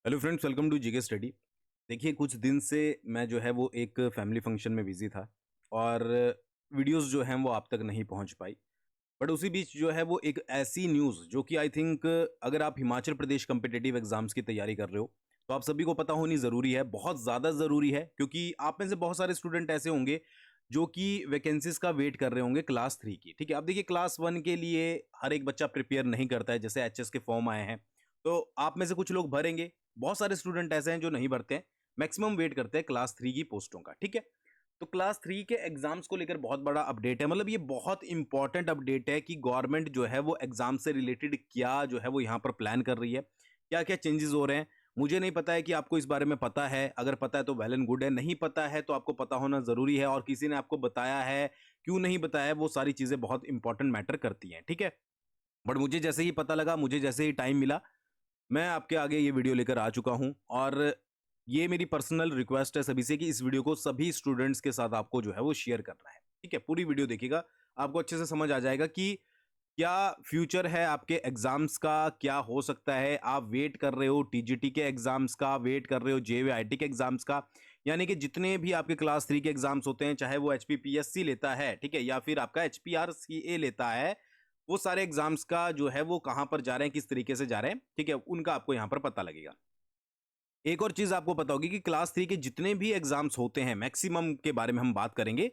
Hello friends, welcome to GK study. देखिए, कुछ दिन से मैं जो है वो एक फैमिली फंक्शन में बिजी था और वीडियोस जो हैं वो आप तक नहीं पहुंच पाई। बट उसी बीच जो है वो एक ऐसी न्यूज़ जो कि आई थिंक अगर आप हिमाचल प्रदेश कम्पिटिटिव एग्जाम्स की तैयारी कर रहे हो तो आप सभी को पता होनी ज़रूरी है, बहुत ज़्यादा ज़रूरी है, क्योंकि आप में से बहुत सारे स्टूडेंट ऐसे होंगे जो कि वैकेंसीज का वेट कर रहे होंगे क्लास 3 की। ठीक है, अब देखिए, क्लास 1 के लिए हर एक बच्चा प्रिपेयर नहीं करता है। जैसे एचएस के फॉर्म आए हैं तो आप में से कुछ लोग भरेंगे, बहुत सारे स्टूडेंट ऐसे हैं जो नहीं भरते हैं। मैक्सिमम वेट करते हैं क्लास 3 की पोस्टों का। ठीक है, तो क्लास 3 के एग्जाम्स को लेकर बहुत बड़ा अपडेट है, मतलब ये बहुत इंपॉर्टेंट अपडेट है कि गवर्नमेंट जो है वो एग्जाम से रिलेटेड क्या जो है वो यहाँ पर प्लान कर रही है, क्या क्या चेंजेस हो रहे हैं। मुझे नहीं पता है कि आपको इस बारे में पता है, अगर पता है तो वेल एंड गुड है, नहीं पता है तो आपको पता होना जरूरी है, और किसी ने आपको बताया है, क्यों नहीं बताया है, वो सारी चीजें बहुत इंपॉर्टेंट मैटर करती हैं। ठीक है, बट मुझे जैसे ही पता लगा, मुझे जैसे ही टाइम मिला, मैं आपके आगे ये वीडियो लेकर आ चुका हूं। और ये मेरी पर्सनल रिक्वेस्ट है सभी से कि इस वीडियो को सभी स्टूडेंट्स के साथ आपको जो है वो शेयर करना है। ठीक है, पूरी वीडियो देखिएगा, आपको अच्छे से समझ आ जाएगा कि क्या फ्यूचर है आपके एग्जाम्स का, क्या हो सकता है। आप वेट कर रहे हो टीजीटी के एग्जाम्स का, वेट कर रहे हो जेवीआईटी के एग्जाम्स का, यानी कि जितने भी आपके क्लास 3 के एग्जाम्स होते हैं, चाहे वो एचपीपीएससी लेता है, ठीक है, या फिर आपका एचपीआरसीए लेता है, वो सारे एग्जाम्स का जो है वो कहां पर जा रहे हैं, किस तरीके से जा रहे हैं, ठीक है, उनका आपको यहां पर पता लगेगा। एक और चीज आपको पता होगी कि क्लास 3 के जितने भी एग्जाम्स होते हैं, मैक्सिमम के बारे में हम बात करेंगे,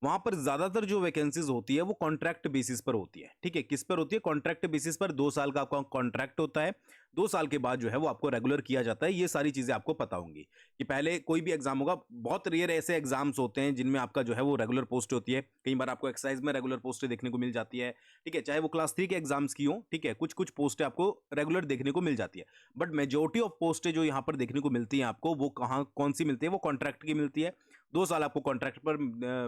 वहां पर ज्यादातर जो वैकेंसीज होती है वो कॉन्ट्रैक्ट बेसिस पर होती है। ठीक है, किस पर होती है? कॉन्ट्रैक्ट बेसिस पर। 2 साल का आपका कॉन्ट्रैक्ट होता है, 2 साल के बाद जो है वो आपको रेगुलर किया जाता है। ये सारी चीजें आपको पता होंगी कि पहले कोई भी एग्जाम होगा, बहुत रेयर ऐसे एग्जाम्स होते हैं जिनमें आपका जो है वो रेगुलर पोस्ट होती है। कई बार आपको एक्साइज में रेगुलर पोस्ट देखने को मिल जाती है। ठीक है, चाहे वो क्लास 3 के एग्जाम्स की हो, ठीक है, कुछ कुछ पोस्ट आपको रेगुलर देखने को मिल जाती है। बट मेजोरिटी ऑफ पोस्टें जो यहाँ पर देखने को मिलती हैं आपको, वो कहाँ कौन सी मिलती है? वो कॉन्ट्रैक्ट की मिलती है। 2 साल आपको कॉन्ट्रैक्ट पर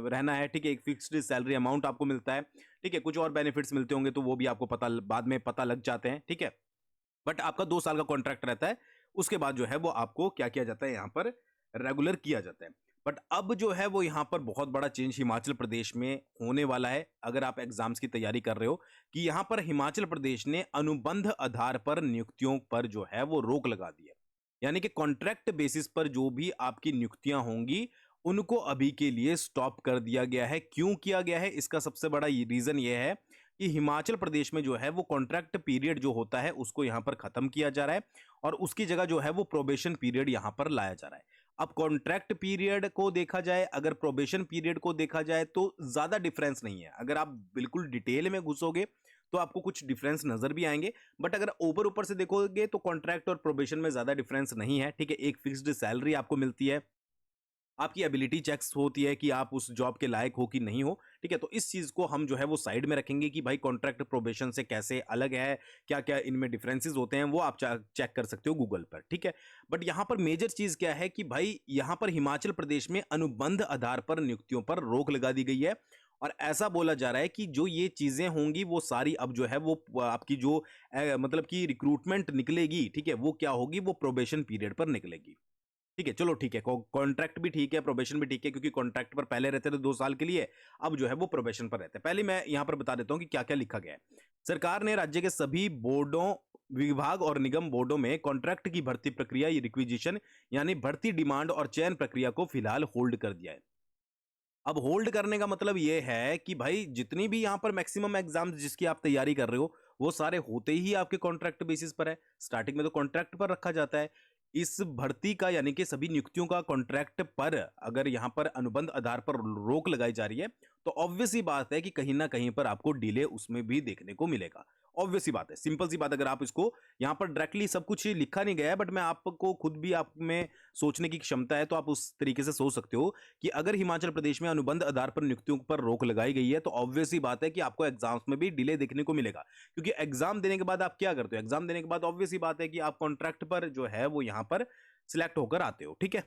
रहना है। ठीक है, एक फिक्स्ड सैलरी अमाउंट आपको मिलता है। ठीक है, कुछ और बेनिफिट्स मिलते होंगे तो वो भी आपको पता बाद में पता लग जाते हैं। ठीक है, बट आपका 2 साल का कॉन्ट्रैक्ट रहता है। उसके बाद जो है वो आपको क्या किया जाता है, यहाँ पर रेगुलर किया जाता है। बट अब जो है वो यहाँ पर बहुत बड़ा चेंज हिमाचल प्रदेश में होने वाला है, अगर आप एग्जाम्स की तैयारी कर रहे हो, कि यहाँ पर हिमाचल प्रदेश ने अनुबंध आधार पर नियुक्तियों पर जो है वो रोक लगा दी है। यानी कि कॉन्ट्रैक्ट बेसिस पर जो भी आपकी नियुक्तियां होंगी, उनको अभी के लिए स्टॉप कर दिया गया है। क्यों किया गया है? इसका सबसे बड़ा रीजन ये है कि हिमाचल प्रदेश में जो है वो कॉन्ट्रैक्ट पीरियड जो होता है उसको यहां पर खत्म किया जा रहा है, और उसकी जगह जो है वो प्रोबेशन पीरियड यहां पर लाया जा रहा है। अब कॉन्ट्रैक्ट पीरियड को देखा जाए, अगर प्रोबेशन पीरियड को देखा जाए, तो ज्यादा डिफरेंस नहीं है। अगर आप बिल्कुल डिटेल में घुसोगे तो आपको कुछ डिफरेंस नजर भी आएंगे, बट अगर ऊपर ऊपर से देखोगे तो कॉन्ट्रैक्ट और प्रोबेशन में ज्यादा डिफरेंस नहीं है। ठीक है, एक फिक्स्ड सैलरी आपको मिलती है, आपकी एबिलिटी चेक्स होती है कि आप उस जॉब के लायक हो कि नहीं हो। ठीक है, तो इस चीज को हम जो है वो साइड में रखेंगे कि भाई कॉन्ट्रैक्ट प्रोबेशन से कैसे अलग है, क्या क्या इनमें डिफरेंसेस होते हैं, वो आप चेक कर सकते हो गूगल पर। ठीक है, बट यहां पर मेजर चीज क्या है कि भाई यहां पर हिमाचल प्रदेश में अनुबंध आधार पर नियुक्तियों पर रोक लगा दी गई है, और ऐसा बोला जा रहा है कि जो ये चीजें होंगी वो सारी अब जो है वो आपकी जो मतलब कि रिक्रूटमेंट निकलेगी, ठीक है, वो क्या होगी? वो प्रोबेशन पीरियड पर निकलेगी। ठीक है, चलो ठीक है, कॉन्ट्रैक्ट भी ठीक है, प्रोबेशन भी ठीक है, क्योंकि कॉन्ट्रैक्ट पर पहले रहते थे 2 साल के लिए, अब जो है वो प्रोबेशन पर रहते हैं। पहले मैं यहां पर बता देता हूं कि क्या क्या लिखा गया है। सरकार ने राज्य के सभी बोर्डों, विभाग और निगम बोर्डों में कॉन्ट्रैक्ट की भर्ती प्रक्रिया, रिक्विजिशन यानी भर्ती डिमांड और चयन प्रक्रिया को फिलहाल होल्ड कर दिया है। अब होल्ड करने का मतलब यह है कि भाई जितनी भी यहां पर मैक्सिमम एग्जाम्स जिसकी आप तैयारी कर रहे हो, वो सारे होते ही आपके कॉन्ट्रैक्ट बेसिस पर है। स्टार्टिंग में तो कॉन्ट्रैक्ट पर रखा जाता है। इस भर्ती का यानी कि सभी नियुक्तियों का कॉन्ट्रैक्ट पर अगर यहां पर अनुबंध आधार पर रोक लगाई जा रही है, तो ऑब्वियस ही बात है कि कहीं ना कहीं पर आपको डिले उसमें भी देखने को मिलेगा। ऑब्वियस ही बात है, सिंपल सी बात। अगर आप इसको यहां पर डायरेक्टली सब कुछ लिखा नहीं गया है, बट मैं आपको खुद भी आप में सोचने की क्षमता है, तो आप उस तरीके से सोच सकते हो कि अगर हिमाचल प्रदेश में अनुबंध आधार पर नियुक्तियों पर रोक लगाई गई है, तो ऑब्वियस ही बात है कि आपको एग्जाम्स में भी डिले देखने को मिलेगा। क्योंकि एग्जाम देने के बाद आप क्या करते हो? एग्जाम देने के बाद ऑब्वियस ही बात है कि आप कॉन्ट्रैक्ट पर जो है वो यहां पर सिलेक्ट होकर आते हो। ठीक है,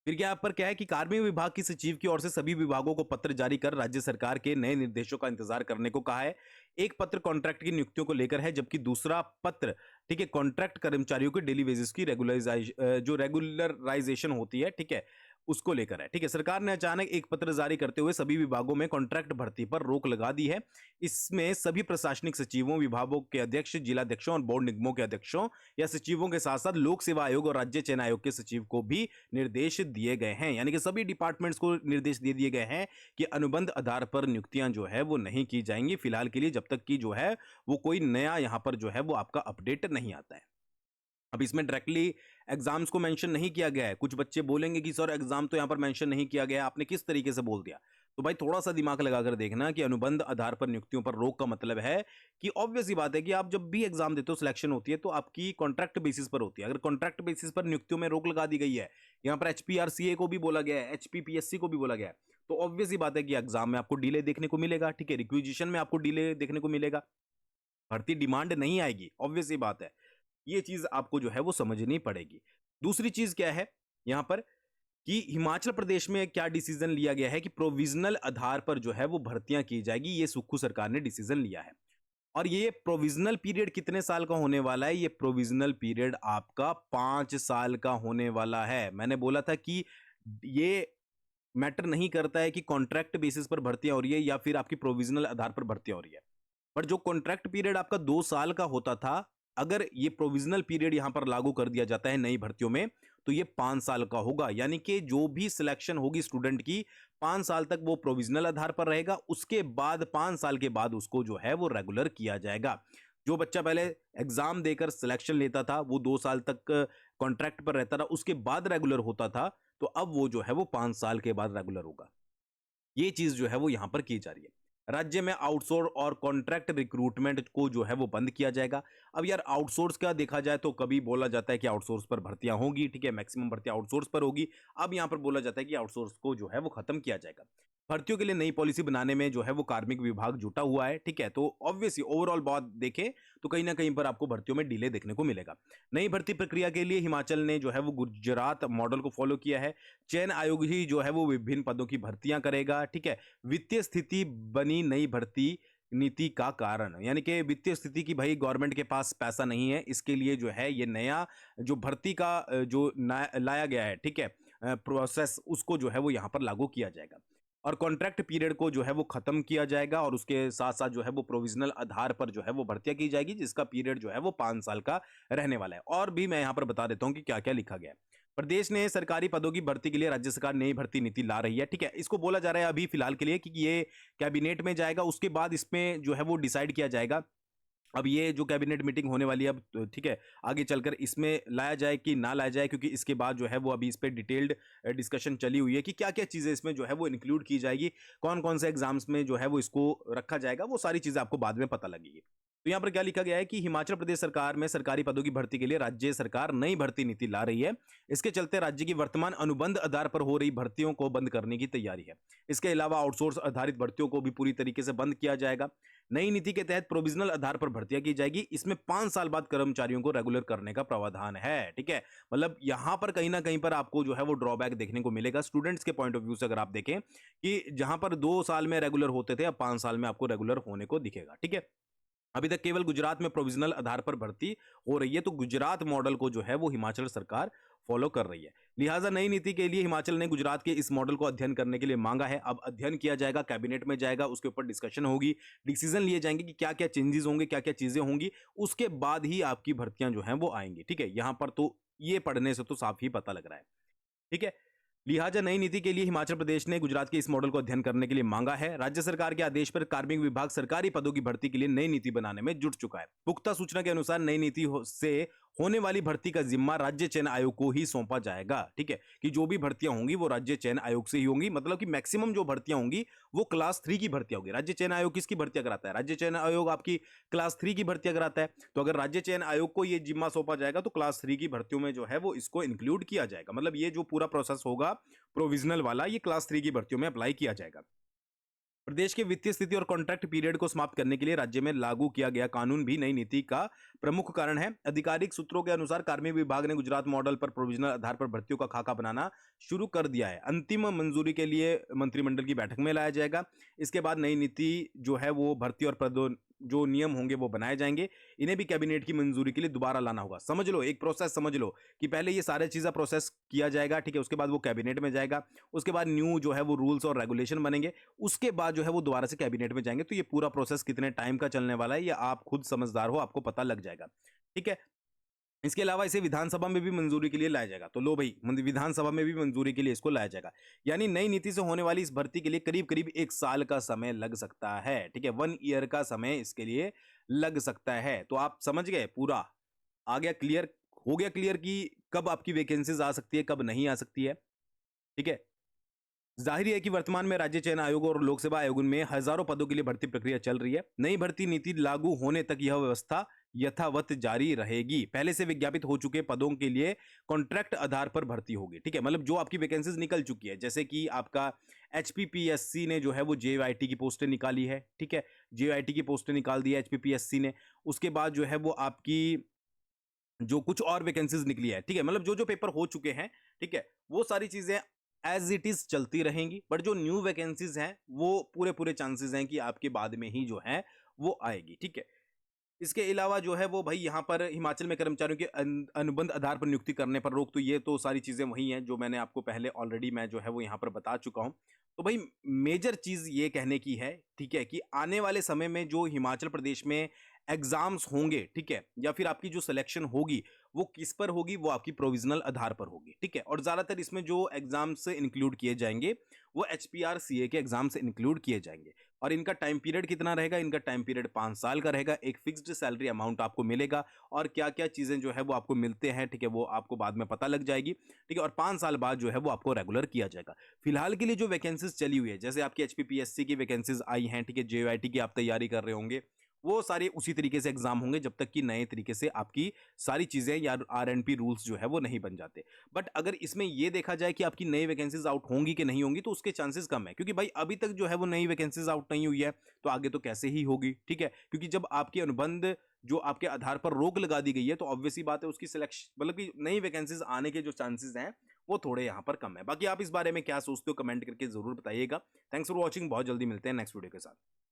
फिर क्या पर क्या है कि कार्मिक विभाग की सचिव की ओर से सभी विभागों को पत्र जारी कर राज्य सरकार के नए निर्देशों का इंतजार करने को कहा है। एक पत्र कॉन्ट्रैक्ट की नियुक्तियों को लेकर है, जबकि दूसरा पत्र, ठीक है, कॉन्ट्रैक्ट कर्मचारियों के डेली वेजेस की रेगुलराइजेशन होती है, ठीक है, उसको लेकर है। ठीक है, सरकार ने अचानक एक पत्र जारी करते हुए सभी विभागों में कॉन्ट्रैक्ट भर्ती पर रोक लगा दी है। इसमें सभी प्रशासनिक सचिवों, विभागों के अध्यक्ष, जिलाध्यक्षों और बोर्ड निगमों के अध्यक्षों या सचिवों के साथ साथ लोक सेवा आयोग और राज्य चयन आयोग के सचिव को भी निर्देश दिए गए हैं। यानी कि सभी डिपार्टमेंट्स को निर्देश दे दिए गए हैं कि अनुबंध आधार पर नियुक्तियां जो है वो नहीं की जाएंगी फिलहाल के लिए, जब तक कि जो है वो कोई नया यहां पर जो है वो आपका अपडेट नहीं आता है। अब इसमें डायरेक्टली एग्जाम्स को मेंशन नहीं किया गया है। कुछ बच्चे बोलेंगे कि सर एग्जाम तो यहां पर मेंशन नहीं किया गया, आपने किस तरीके से बोल दिया? तो भाई थोड़ा सा दिमाग लगाकर देखना कि अनुबंध आधार पर नियुक्तियों पर रोक का मतलब है कि ऑब्वियस ही बात है कि आप जब भी एग्जाम देते हो, सिलेक्शन होती है तो आपकी कॉन्ट्रैक्ट बेसिस पर होती है। अगर कॉन्ट्रैक्ट बेसिस पर नियुक्तियों में रोक लगा दी गई है, यहाँ पर एचपीआरसीए को भी बोला गया है, एचपीपीएससी को भी बोला गया है, तो ऑब्वियस ही बात है कि एग्जाम में आपको डिले देखने को मिलेगा। ठीक है, रिक्विजिशन में आपको डिले देखने को मिलेगा, भर्ती डिमांड नहीं आएगी, ऑब्वियस ही बात है। ये चीज आपको जो है वो समझनी पड़ेगी। दूसरी चीज क्या है यहां पर कि हिमाचल प्रदेश में क्या डिसीजन लिया गया है कि प्रोविजनल आधार पर जो है वो भर्तियां की जाएगी। ये सुक्खू सरकार ने डिसीजन लिया है। और ये प्रोविजनल पीरियड कितने साल का होने वाला है? ये प्रोविजनल पीरियड आपका 5 साल का होने वाला है। मैंने बोला था कि ये मैटर नहीं करता है कि कॉन्ट्रैक्ट बेसिस पर भर्तियां हो रही है या फिर आपकी प्रोविजनल आधार पर भर्तियां हो रही है। बट जो कॉन्ट्रैक्ट पीरियड आपका 2 साल का होता था, अगर ये प्रोविजनल पीरियड यहां पर लागू कर दिया जाता है नई भर्तियों में, तो ये 5 साल का होगा। यानी कि जो भी सिलेक्शन होगी स्टूडेंट की, 5 साल तक वो प्रोविजनल आधार पर रहेगा। उसके बाद 5 साल के बाद उसको जो है वो रेगुलर किया जाएगा। जो बच्चा पहले एग्जाम देकर सिलेक्शन लेता था, वो 2 साल तक कॉन्ट्रैक्ट पर रहता था, उसके बाद रेगुलर होता था, तो अब वो जो है वो 5 साल के बाद रेगुलर होगा। ये चीज जो है वो यहां पर की जा रही है। राज्य में आउटसोर्स और कॉन्ट्रैक्ट रिक्रूटमेंट को जो है वो बंद किया जाएगा। अब यार आउटसोर्स का देखा जाए तो कभी बोला जाता है कि आउटसोर्स पर भर्तियां होंगी, ठीक है, मैक्सिमम भर्तियां आउटसोर्स पर होगी। अब यहां पर बोला जाता है कि आउटसोर्स को जो है वो खत्म किया जाएगा। भर्तियों के लिए नई पॉलिसी बनाने में जो है वो कार्मिक विभाग जुटा हुआ है। ठीक है, तो ऑब्वियसली ओवरऑल बात देखें तो कहीं ना कहीं पर आपको भर्तियों में डिले देखने को मिलेगा। नई भर्ती प्रक्रिया के लिए हिमाचल ने जो है वो गुजरात मॉडल को फॉलो किया है। चयन आयोग ही जो है वो विभिन्न पदों की भर्तियां करेगा। ठीक है, वित्तीय स्थिति बनी नई भर्ती नीति का कारण, यानी कि वित्तीय स्थिति की भाई गवर्नमेंट के पास पैसा नहीं है, इसके लिए जो है ये नया जो भर्ती का जो लाया गया है, ठीक है, प्रोसेस, उसको जो है वो यहाँ पर लागू किया जाएगा। और कॉन्ट्रैक्ट पीरियड को जो है वो खत्म किया जाएगा और उसके साथ साथ जो है वो प्रोविजनल आधार पर जो है वो भर्तियां की जाएगी, जिसका पीरियड जो है वो 5 साल का रहने वाला है। और भी मैं यहाँ पर बता देता हूँ कि क्या क्या लिखा गया है। प्रदेश ने सरकारी पदों की भर्ती के लिए राज्य सरकार नई भर्ती नीति ला रही है। ठीक है, इसको बोला जा रहा है अभी फिलहाल के लिए कि ये कैबिनेट में जाएगा, उसके बाद इसमें जो है वो डिसाइड किया जाएगा। अब ये जो कैबिनेट मीटिंग होने वाली है अब ठीक है, आगे चलकर इसमें लाया जाए कि ना लाया जाए, क्योंकि इसके बाद जो है वो अभी इस पे डिटेल्ड डिस्कशन चली हुई है कि क्या क्या चीज़ें इसमें जो है वो इंक्लूड की जाएगी, कौन कौन से एग्जाम्स में जो है वो इसको रखा जाएगा, वो सारी चीज़ें आपको बाद में पता लगेगी। तो यहाँ पर क्या लिखा गया है कि हिमाचल प्रदेश सरकार में सरकारी पदों की भर्ती के लिए राज्य सरकार नई भर्ती नीति ला रही है। इसके चलते राज्य की वर्तमान अनुबंध आधार पर हो रही भर्तियों को बंद करने की तैयारी है। इसके अलावा आउटसोर्स आधारित भर्तियों को भी पूरी तरीके से बंद किया जाएगा। नई नीति के तहत प्रोविजनल आधार पर भर्तियां की जाएगी। इसमें 5 साल बाद कर्मचारियों को रेगुलर करने का प्रावधान है। ठीक है, मतलब यहां पर कहीं ना कहीं पर आपको जो है वो ड्रॉबैक देखने को मिलेगा स्टूडेंट्स के पॉइंट ऑफ व्यू से। अगर आप देखें कि जहां पर 2 साल में रेगुलर होते थे, अब 5 साल में आपको रेगुलर होने को दिखेगा। ठीक है, अभी तक केवल गुजरात में प्रोविजनल आधार पर भर्ती हो रही है, तो गुजरात मॉडल को जो है वो हिमाचल सरकार फॉलो कर रही है। लिहाजा नई नीति के लिए हिमाचल ने गुजरात के इस मॉडल को अध्ययन करने के लिए मांगा है। अब अध्ययन किया जाएगा, कैबिनेट में जाएगा, उसके ऊपर डिस्कशन होगी, डिसीजन लिए जाएंगे कि क्या क्या चेंजेस होंगे, क्या क्या चीजें होंगी, उसके बाद ही आपकी भर्तियां जो हैं वो आएंगी। ठीक है, यहां पर तो ये पढ़ने से तो साफ ही पता लग रहा है। ठीक है, लिहाजा नई नीति के लिए हिमाचल प्रदेश ने गुजरात के इस मॉडल को अध्ययन करने के लिए मांगा है। राज्य सरकार के आदेश पर कार्मिक विभाग सरकारी पदों की भर्ती के लिए नई नीति बनाने में जुट चुका है। पुख्ता सूचना के अनुसार नई नीति से होने वाली भर्ती का जिम्मा राज्य चयन आयोग को ही सौंपा जाएगा। ठीक है, कि जो भी भर्तियां होंगी वो राज्य चयन आयोग से ही होंगी, मतलब कि मैक्सिमम जो भर्तियां होंगी वो क्लास 3 की भर्तियां होगी। राज्य चयन आयोग किसकी भर्तियां कराता है? राज्य चयन आयोग आपकी क्लास 3 की भर्तियां कराता है। तो अगर राज्य चयन आयोग को ये जिम्मा सौंपा जाएगा तो क्लास 3 की भर्तियों में जो है वो इसको इंक्लूड किया जाएगा। मतलब ये जो पूरा प्रोसेस होगा प्रोविजनल वाला, ये क्लास 3 की भर्तियों में अप्लाई किया जाएगा। प्रदेश के वित्तीय स्थिति और कॉन्ट्रैक्ट पीरियड को समाप्त करने के लिए राज्य में लागू किया गया कानून भी नई नीति का प्रमुख कारण है। आधिकारिक सूत्रों के अनुसार कार्मिक विभाग ने गुजरात मॉडल पर प्रोविजनल आधार पर भर्तियों का खाका बनाना शुरू कर दिया है। अंतिम मंजूरी के लिए मंत्रिमंडल की बैठक में लाया जाएगा। इसके बाद नई नीति जो है वो भर्ती और जो नियम होंगे वो बनाए जाएंगे, इन्हें भी कैबिनेट की मंजूरी के लिए दोबारा लाना होगा। समझ लो, एक प्रोसेस समझ लो कि पहले ये सारे चीज़ें प्रोसेस किया जाएगा, ठीक है, उसके बाद वो कैबिनेट में जाएगा, उसके बाद न्यू जो है वो रूल्स और रेगुलेशन बनेंगे, उसके बाद जो है वो दोबारा से कैबिनेट में जाएंगे। तो ये पूरा प्रोसेस कितने टाइम का चलने वाला है ये आप खुद समझदार हो, आपको पता लग जाएगा, ठीक है। इसके अलावा इसे विधानसभा में भी मंजूरी के लिए लाया जाएगा। तो लो भाई, विधानसभा में भी मंजूरी के लिए इसको लाया जाएगा। यानी नई नीति से होने वाली इस भर्ती के लिए करीब करीब 1 साल का समय लग सकता है, ठीक है, 1 ईयर का समय इसके लिए लग सकता है। तो आप समझ गए, पूरा आ गया क्लियर, हो गया क्लियर कि कब आपकी वैकेंसीज आ सकती है, कब नहीं आ सकती है, ठीक है। जाहिर है कि वर्तमान में राज्य चयन आयोग और लोक सेवा आयोग में हजारों पदों के लिए भर्ती प्रक्रिया चल रही है। नई भर्ती नीति लागू होने तक यह व्यवस्था यथावत जारी रहेगी। पहले से विज्ञापित हो चुके पदों के लिए कॉन्ट्रैक्ट आधार पर भर्ती होगी, ठीक है। मतलब जो आपकी वैकेंसीज निकल चुकी है, जैसे कि आपका एचपीपीएससी ने जो है वो जेआईटी की पोस्टें निकाली है, ठीक है, जेआईटी की पोस्टें निकाल दी है एचपीपीएससी ने। उसके बाद जो है वो आपकी जो कुछ और वैकेंसीज निकली है, ठीक है, मतलब जो जो पेपर हो चुके हैं, ठीक है, वो सारी चीजें एज इट इज चलती रहेंगी। बट जो न्यू वैकेंसीज हैं वो पूरे पूरे चांसेस हैं कि आपके बाद में ही जो है वो आएगी, ठीक है। इसके अलावा जो है वो भाई यहाँ पर हिमाचल में कर्मचारियों के अनुबंध आधार पर नियुक्ति करने पर रोक, तो ये तो सारी चीज़ें वही हैं जो मैंने आपको पहले ऑलरेडी मैं जो है वो यहाँ पर बता चुका हूँ। तो भाई मेजर चीज़ ये कहने की है, ठीक है, कि आने वाले समय में जो हिमाचल प्रदेश में एग्जाम्स होंगे, ठीक है, या फिर आपकी जो सिलेक्शन होगी वो किस पर होगी, वो आपकी प्रोविजनल आधार पर होगी, ठीक है। और ज़्यादातर इसमें जो एग्जाम्स इंक्लूड किए जाएंगे वो HPRCA के एग्जाम से इंक्लूड किए जाएंगे। और इनका टाइम पीरियड कितना रहेगा, इनका टाइम पीरियड 5 साल का रहेगा। एक फिक्स्ड सैलरी अमाउंट आपको मिलेगा और क्या क्या चीज़ें जो है वो आपको मिलते हैं, ठीक है, वो आपको बाद में पता लग जाएगी, ठीक है। और 5 साल बाद जो है वो आपको रेगुलर किया जाएगा। फिलहाल के लिए जो वैकेंसीज चली हुई है, जैसे आपकी HPPSC की वैकेंसीज आई हैं, ठीक है, JYT की आप तैयारी कर रहे होंगे, वो सारे उसी तरीके से एग्जाम होंगे जब तक कि नए तरीके से आपकी सारी चीज़ें या RNP रूल्स जो है वो नहीं बन जाते। बट अगर इसमें ये देखा जाए कि आपकी नई वैकेंसीज आउट होंगी कि नहीं होंगी, तो उसके चांसेस कम है, क्योंकि भाई अभी तक जो है वो नई वैकेंसीज आउट नहीं हुई है, तो आगे तो कैसे ही होगी, ठीक है। क्योंकि जब आपके अनुबंध जो आपके आधार पर रोक लगा दी गई है, तो ऑब्वियस सी बात है उसकी सिलेक्शन, मतलब कि नई वैकेंसीज आने के जो चांसेस हैं वो थोड़े यहाँ पर कम है। बाकी आप इस बारे में क्या सोचते हो कमेंट करके जरूर बताइएगा। थैंक्स फॉर वॉचिंग, बहुत जल्दी मिलते हैं नेक्स्ट वीडियो के साथ।